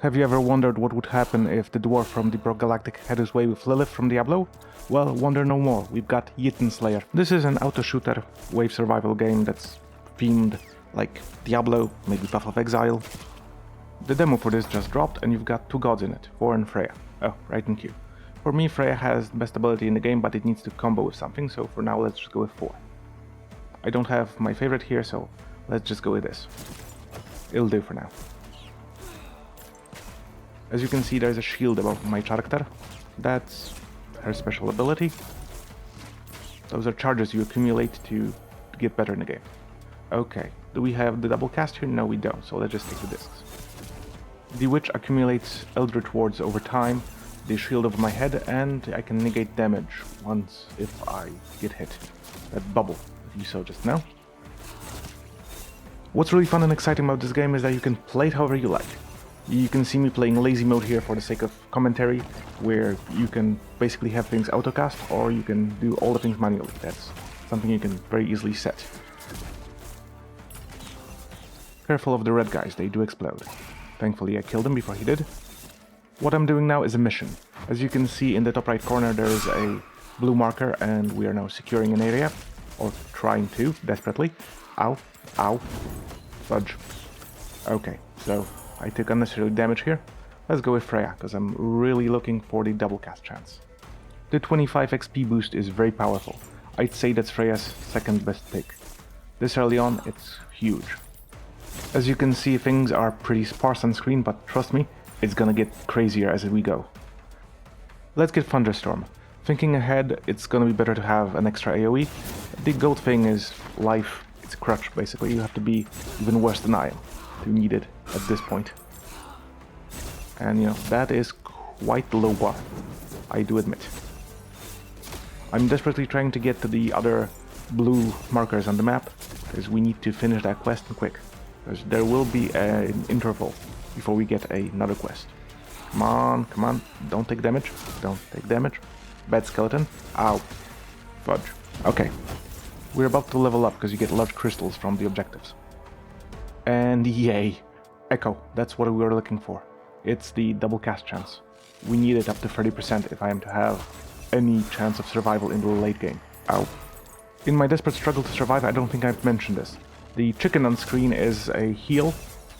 Have you ever wondered what would happen if the dwarf from Deep Rock Galactic had his way with Lilith from Diablo? Well, wonder no more, we've got Jotunnslayer. This is an auto-shooter wave survival game that's themed like Diablo, maybe Path of Exile. The demo for this just dropped and you've got two gods in it, Thor and Freya. Oh, right in queue. For me, Freya has the best ability in the game, but it needs to combo with something, so for now let's just go with Thor. I don't have my favorite here, so let's just go with this. It'll do for now. As you can see, there's a shield above my character. That's her special ability. Those are charges you accumulate to get better in the game. Okay, do we have the double cast here? No, we don't, so let's just take the discs. The witch accumulates Eldritch wards over time, the shield over my head, and I can negate damage once if I get hit. That bubble that you saw just now. What's really fun and exciting about this game is that you can play it however you like. You can see me playing lazy mode here for the sake of commentary, where you can basically have things autocast, or you can do all the things manually. That's something you can very easily set. Careful of the red guys, they do explode. Thankfully I killed him before he did. What I'm doing now is a mission. As you can see in the top right corner there is a blue marker and we are now securing an area, or trying to, desperately. Ow, ow, fudge. Okay, so I took unnecessary damage here. Let's go with Freya, because I'm really looking for the double cast chance. The 25 XP boost is very powerful. I'd say that's Freya's second best pick. This early on, it's huge. As you can see, things are pretty sparse on screen, but trust me, it's gonna get crazier as we go. Let's get Thunderstorm. Thinking ahead, it's gonna be better to have an extra AoE. The goat thing is life, it's a crutch basically. You have to be even worse than I am to need it at this point. And you know, that is quite the low bar, I do admit. I'm desperately trying to get to the other blue markers on the map, because we need to finish that quest quick. Because there will be an interval before we get another quest. Come on, don't take damage, don't take damage. Bad skeleton, ow, fudge. Okay, we're about to level up because you get large crystals from the objectives. And yay, Echo, that's what we were looking for. It's the double cast chance. We need it up to 30% if I am to have any chance of survival in the late game. Ow. In my desperate struggle to survive, I don't think I've mentioned this. The chicken on screen is a heal,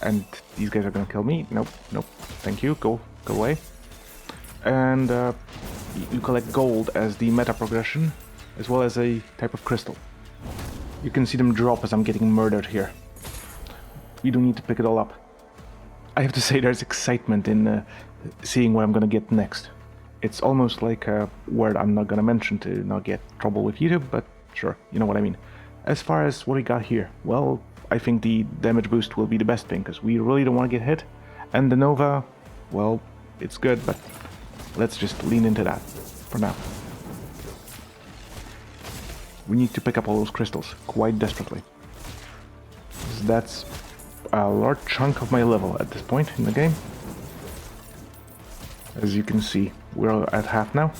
and these guys are gonna kill me. Nope, thank you, go away. And you collect gold as the meta progression, as well as a type of crystal. You can see them drop as I'm getting murdered here. We don't need to pick it all up. I have to say there's excitement in seeing what I'm gonna get next. It's almost like a word I'm not gonna mention to not get trouble with YouTube, but sure, you know what I mean. As far as what we got here, well, I think the damage boost will be the best thing, because we really don't want to get hit. And the Nova, well, it's good, but let's just lean into that for now. We need to pick up all those crystals quite desperately. That's a large chunk of my level at this point in the game. As you can see, we're at half now.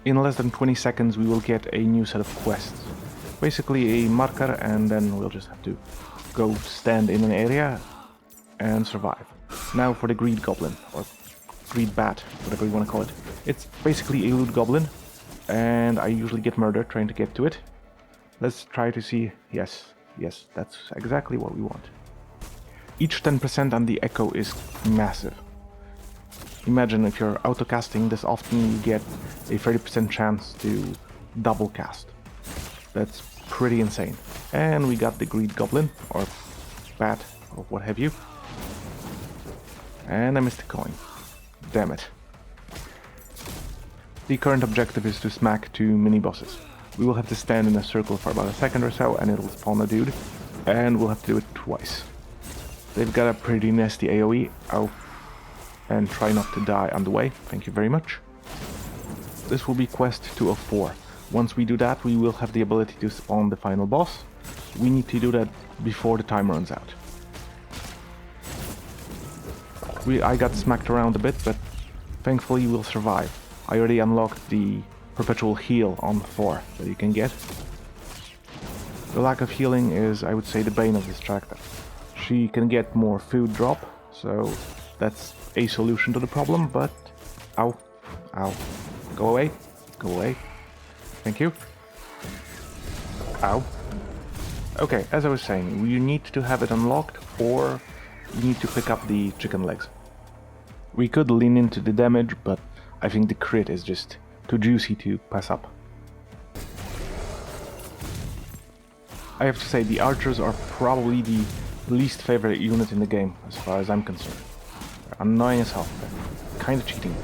In less than 20 seconds we will get a new set of quests. Basically a marker, and then we'll just have to go stand in an area and survive. Now for the Greed Goblin, or Greed Bat, whatever you want to call it. It's basically a loot goblin, and I usually get murdered trying to get to it. Let's try to see. Yes, that's exactly what we want. Each 10% on the Echo is massive. Imagine if you're autocasting this often, you get a 30% chance to double cast. That's pretty insane. And we got the Greed Goblin, or Bat, or what have you. And I missed a coin. Damn it. The current objective is to smack 2 mini-bosses. We will have to stand in a circle for about a second or so, and it'll spawn a dude. And we'll have to do it twice. They've got a pretty nasty AoE. Ow. And try not to die on the way. Thank you very much. This will be quest 204. Once we do that, we will have the ability to spawn the final boss. We need to do that before the time runs out. I got smacked around a bit, but thankfully we'll survive. I already unlocked the perpetual heal on Thor that you can get. The lack of healing is, I would say, the bane of this character. She can get more food drop, So that's a solution to the problem, but... Ow. Ow. Go away. Go away. Thank you. Ow. Okay, as I was saying, you need to have it unlocked, or you need to pick up the chicken legs. We could lean into the damage, but I think the crit is just too juicy to pass up. I have to say, the archers are probably the least favorite unit in the game, as far as I'm concerned. They're annoying as hell. They're kind of cheating.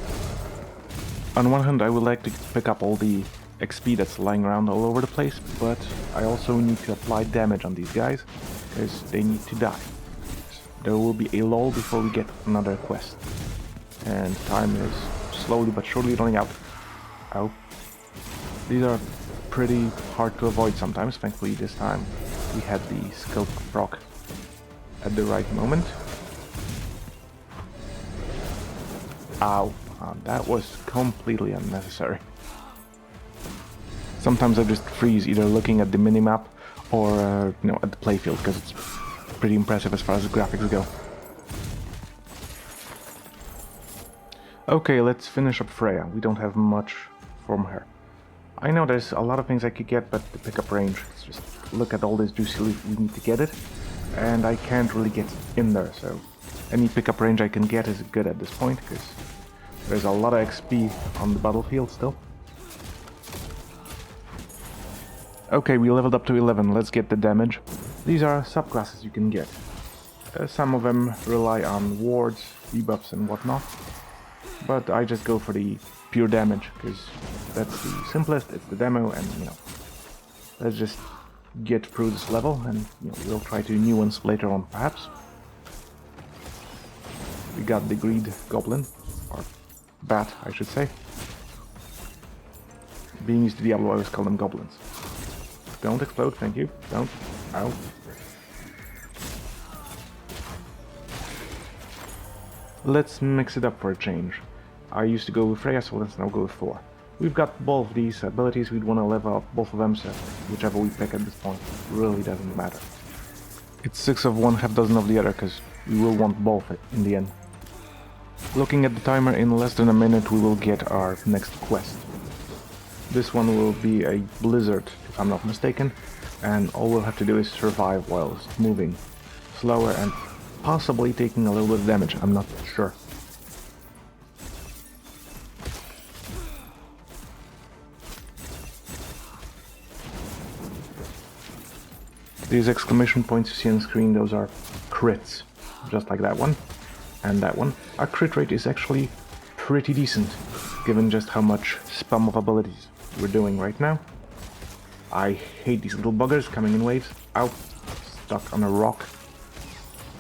On one hand, I would like to pick up all the XP that's lying around all over the place, but I also need to apply damage on these guys, because they need to die. There will be a lull before we get another quest. And time is slowly but surely running out. Ow. These are pretty hard to avoid sometimes. Thankfully this time we had the skill proc at the right moment. Ow. That was completely unnecessary. Sometimes I just freeze either looking at the minimap or at the playfield, because it's pretty impressive as far as the graphics go. Okay, let's finish up Freya. We don't have much from her. I know there's a lot of things I could get, but the pickup range, it's just look at all this juicy loot, we need to get it, and I can't really get in there, so any pickup range I can get is good at this point, because there's a lot of XP on the battlefield still. Okay, we leveled up to 11, let's get the damage. These are subclasses you can get. Some of them rely on wards, debuffs and whatnot, but I just go for the pure damage, because that's the simplest, it's the demo, and let's just get through this level, and we'll try to new ones later on perhaps. We got the Greed Goblin, or Bat I should say. Being used to Diablo I always call them goblins. Don't explode, thank you, don't, ow. Let's mix it up for a change. I used to go with Freya, so let's now go with Thor. We've got both these abilities, we'd want to level up both of them, so whichever we pick at this point really doesn't matter. It's 6 of one, half dozen of the other, because we will want both in the end. Looking at the timer, in less than a minute we will get our next quest. This one will be a blizzard, if I'm not mistaken, and all we'll have to do is survive whilst moving slower and possibly taking a little bit of damage, I'm not sure. These exclamation points you see on the screen, those are crits, just like that one and that one. Our crit rate is actually pretty decent, given just how much spam of abilities we're doing right now. I hate these little buggers coming in waves. Ow, stuck on a rock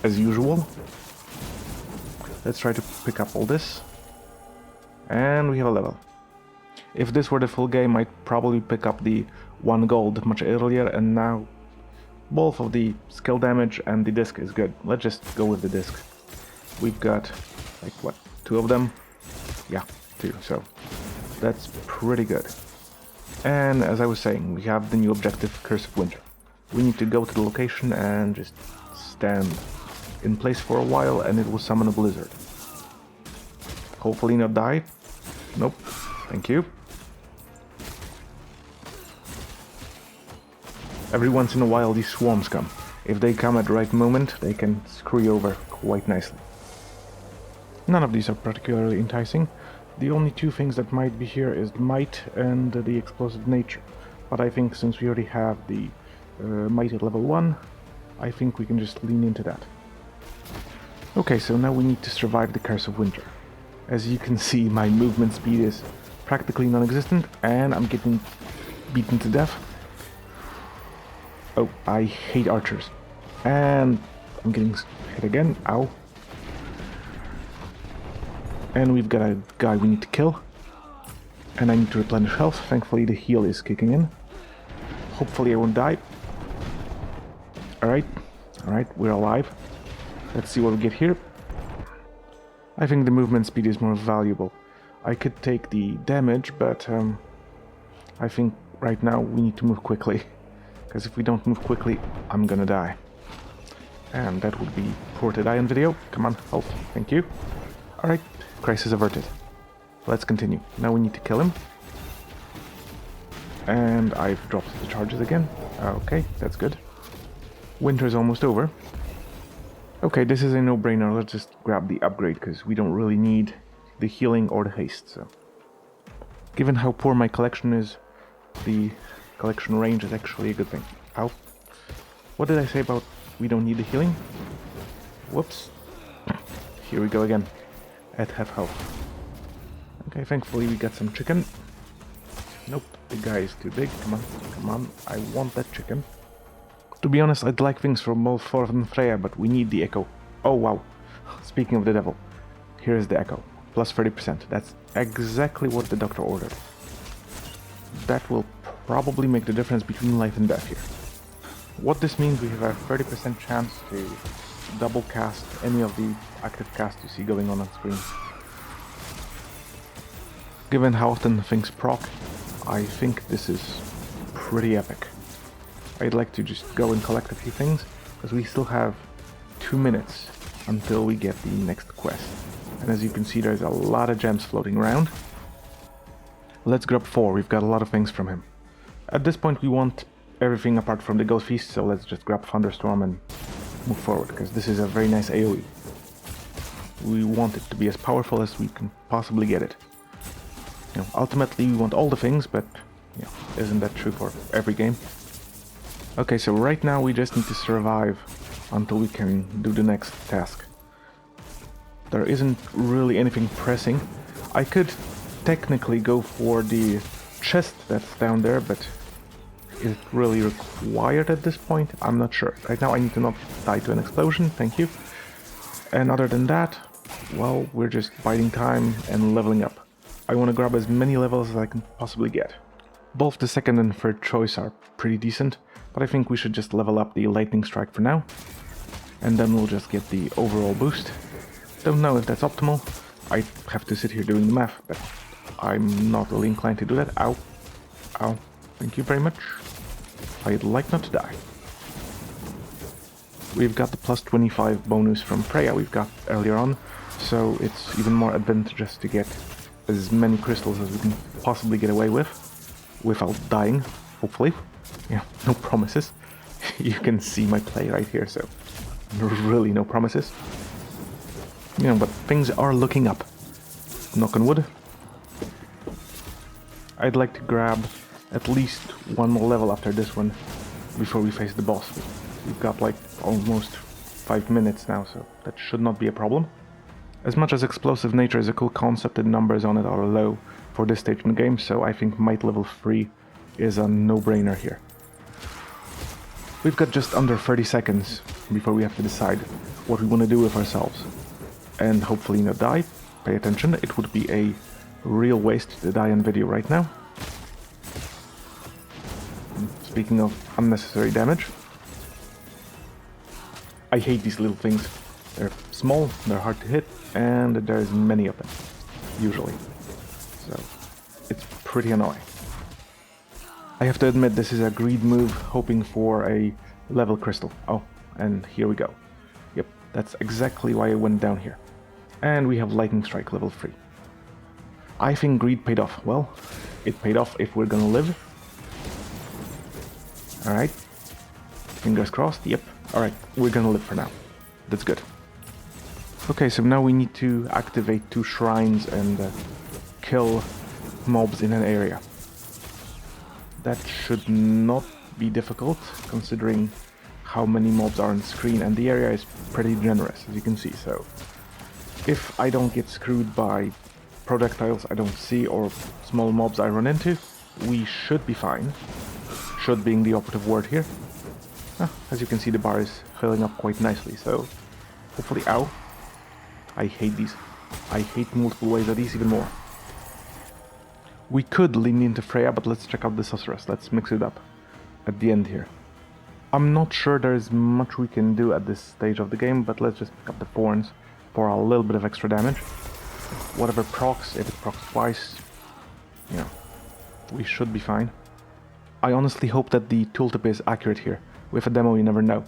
as usual. Let's try to pick up all this. And we have a level. If this were the full game, I'd probably pick up the 1 gold much earlier, and now both of the skill damage and the disc is good. Let's just go with the disc. We've got, like, what, 2 of them? Yeah, 2, so that's pretty good. And as I was saying, we have the new objective, Curse of Winter. We need to go to the location and just stand in place for a while, and it will summon a blizzard. Hopefully not die. Nope, thank you. Every once in a while these swarms come. If they come at the right moment, they can screw you over quite nicely. None of these are particularly enticing. The only 2 things that might be here is the might and the explosive nature. But I think since we already have the might at level 1, I think we can just lean into that. Okay, so now we need to survive the Curse of Winter. As you can see, my movement speed is practically non-existent, and I'm getting beaten to death. Oh, I hate archers. And I'm getting hit again. Ow. And we've got a guy we need to kill. And I need to replenish health. Thankfully the heal is kicking in. Hopefully I won't die. Alright, we're alive. Let's see what we get here. I think the movement speed is more valuable. I could take the damage, but I think right now we need to move quickly. Because if we don't move quickly, I'm gonna die. And that would be poor to die in video. Come on, health. Thank you. Alright, crisis averted. Let's continue. Now we need to kill him. And I've dropped the charges again. Okay, that's good. Winter's almost over. Okay, this is a no-brainer. Let's just grab the upgrade, because we don't really need the healing or the haste, so... Given how poor my collection is, the collection range is actually a good thing. Ow. What did I say about we don't need the healing? Whoops. Here we go again. At half health. Okay, thankfully we got some chicken. Nope, the guy is too big. Come on, come on. I want that chicken. To be honest, I'd like things from both Thor and Freya, but we need the echo. Oh wow. Speaking of the devil, here is the echo. Plus 30%. That's exactly what the doctor ordered. That will probably make the difference between life and death here. What this means, we have a 30% chance to double cast any of the active casts you see going on screen. Given how often things proc, I think this is pretty epic. I'd like to just go and collect a few things, because we still have 2 minutes until we get the next quest. And as you can see, there's a lot of gems floating around. Let's grab 4, we've got a lot of things from him. At this point we want everything apart from the Ghost Feast, so let's just grab Thunderstorm and move forward, because this is a very nice AoE. We want it to be as powerful as we can possibly get it. You know, ultimately we want all the things, but you know, isn't that true for every game? Okay, so right now we just need to survive until we can do the next task. There isn't really anything pressing. I could technically go for the chest that's down there, but is it really required at this point? I'm not sure. Right now I need to not die to an explosion, thank you. And other than that, well, we're just biding time and leveling up. I want to grab as many levels as I can possibly get. Both the second and third choice are pretty decent, but I think we should just level up the Lightning Strike for now. And then we'll just get the overall boost. Don't know if that's optimal. I have to sit here doing the math, but I'm not really inclined to do that. Ow. Ow. Thank you very much. I'd like not to die. We've got the plus 25 bonus from Freya we've got earlier on, so it's even more advantageous to get as many crystals as we can possibly get away with, without dying, hopefully. Yeah, no promises. You can see my play right here, so really no promises. You know, but things are looking up. Knock on wood. I'd like to grab at least one more level after this one before we face the boss. We've got like almost 5 minutes now, so that should not be a problem. As much as explosive nature is a cool concept, the numbers on it are low for this stage in the game, so I think might level 3 is a no-brainer here. We've got just under 30 seconds before we have to decide what we want to do with ourselves. And hopefully not die. Pay attention, it would be a real waste to die in video right now. Speaking of unnecessary damage, I hate these little things. They're small, they're hard to hit, and there's many of them, usually. So, it's pretty annoying. I have to admit this is a greed move, hoping for a level crystal. Oh, and here we go. Yep, that's exactly why I went down here. And we have Lightning Strike level 3. I think greed paid off. Well, it paid off if we're gonna live. Alright. Fingers crossed, yep. Alright, we're gonna live for now. That's good. Okay, so now we need to activate 2 shrines and kill mobs in an area. That should not be difficult, considering how many mobs are on screen, and the area is pretty generous, as you can see, so... If I don't get screwed by projectiles I don't see or small mobs I run into, we should be fine. Should being the operative word here. As you can see, the bar is filling up quite nicely, so hopefully... Ow! I hate these. I hate multiple ways of these even more. We could lean into Freya, but let's check out the Sorceress. Let's mix it up at the end here. I'm not sure there's much we can do at this stage of the game, but let's just pick up the Thorns for a little bit of extra damage. Whatever procs, if it procs twice, you know, we should be fine. I honestly hope that the tooltip is accurate here. With a demo you never know.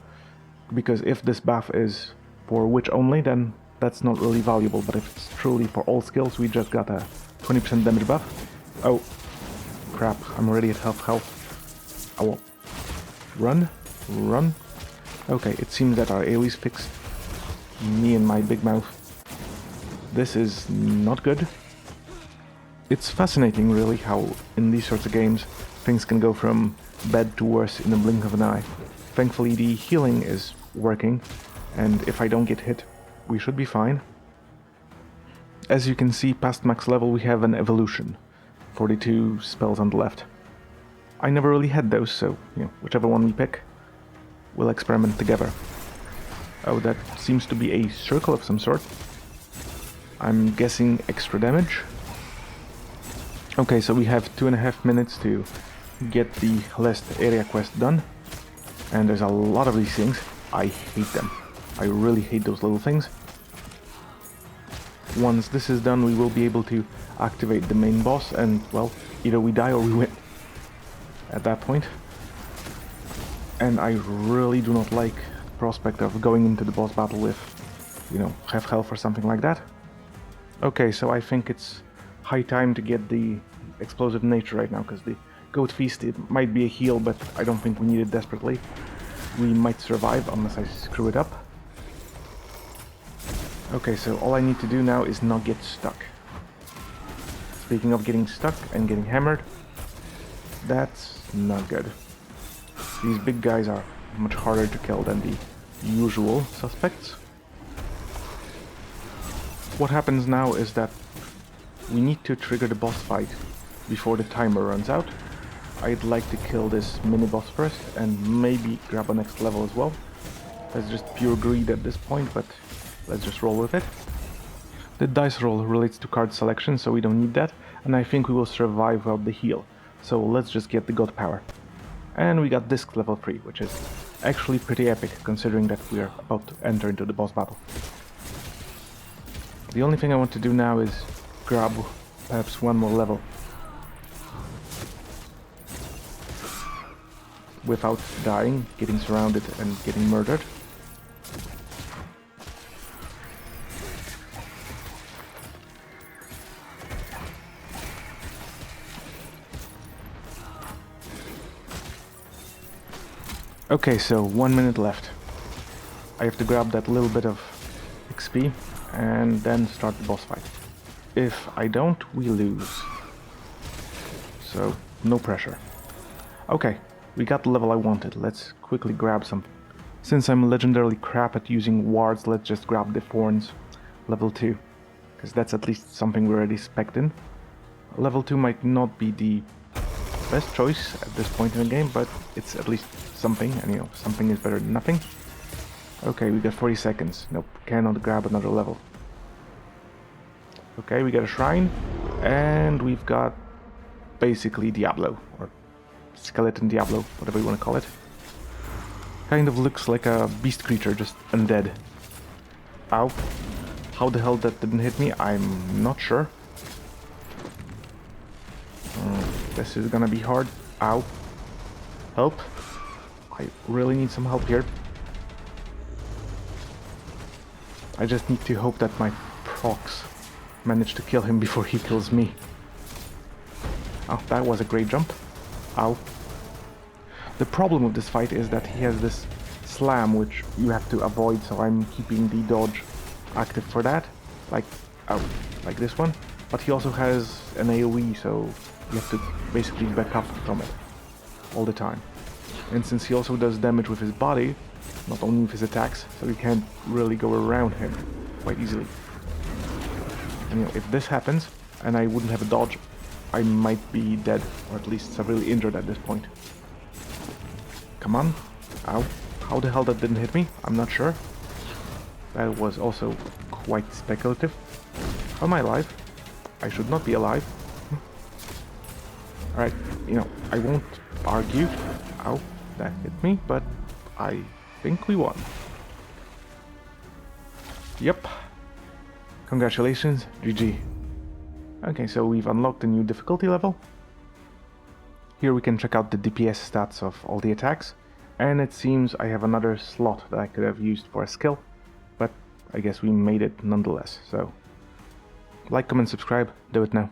Because if this buff is for witch only, then that's not really valuable, but if it's truly for all skills, we just got a 20% damage buff. Oh, crap, I'm already at half health. I will run, run. Okay, it seems that our AoE's fixed. Me and my big mouth. This is not good. It's fascinating, really, how in these sorts of games things can go from bad to worse in the blink of an eye. Thankfully, the healing is working, and if I don't get hit, we should be fine. As you can see, past max level we have an evolution. 42 spells on the left. I never really had those, so, whichever one we pick, we'll experiment together. Oh, that seems to be a circle of some sort. I'm guessing extra damage. Okay, so we have 2.5 minutes to get the last area quest done. And there's a lot of these things. I hate them. I really hate those little things. Once this is done, we will be able to activate the main boss and, well, either we die or we win at that point. And I really do not like the prospect of going into the boss battle with, half health or something like that. Okay, so I think it's high time to get the explosive nature right now, because the Goat Feast, it might be a heal, but I don't think we need it desperately. We might survive unless I screw it up. Okay, so all I need to do now is not get stuck. Speaking of getting stuck and getting hammered, that's not good. These big guys are much harder to kill than the usual suspects. What happens now is that we need to trigger the boss fight before the timer runs out. I'd like to kill this mini-boss first and maybe grab a next level as well. That's just pure greed at this point, but let's just roll with it. The dice roll relates to card selection, so we don't need that, and I think we will survive without the heal. So let's just get the God Power. And we got disc level 3, which is actually pretty epic, considering that we are about to enter into the boss battle. The only thing I want to do now is grab perhaps one more level without dying, getting surrounded and getting murdered. Okay, so 1 minute left. I have to grab that little bit of XP and then start the boss fight. If I don't, we lose. So, no pressure. Okay, we got the level I wanted. Let's quickly grab some. Since I'm legendarily crap at using wards, let's just grab the thorns. Level 2. Because that's at least something we're already spec'd in. Level 2 might not be the best choice at this point in the game, but it's at least something, and something is better than nothing. Okay, we got 40 seconds. Nope, cannot grab another level. Okay, we got a shrine, and we've got basically Diablo, or skeleton Diablo, whatever you want to call it. Kind of looks like a beast creature, just undead. Ow. How the hell that didn't hit me, I'm not sure. This is gonna be hard. Ow. Help. I really need some help here. I just need to hope that my procs manage to kill him before he kills me. Oh, that was a great jump. Ow. The problem with this fight is that he has this slam which you have to avoid, so I'm keeping the dodge active for that. Like this one. But he also has an AoE, so you have to basically back up from it all the time. And since he also does damage with his body, not only with his attacks, so you can't really go around him quite easily. And if this happens, and I wouldn't have a dodge, I might be dead, or at least severely injured at this point. Come on. Ow. How the hell that didn't hit me? I'm not sure. That was also quite speculative. How am I alive? I should not be alive. Alright, I won't argue. Ow, that hit me, but I think we won. Yep. Congratulations, GG. Okay, so we've unlocked a new difficulty level. Here we can check out the DPS stats of all the attacks. And it seems I have another slot that I could have used for a skill, but I guess we made it nonetheless. So, like, comment, subscribe, do it now.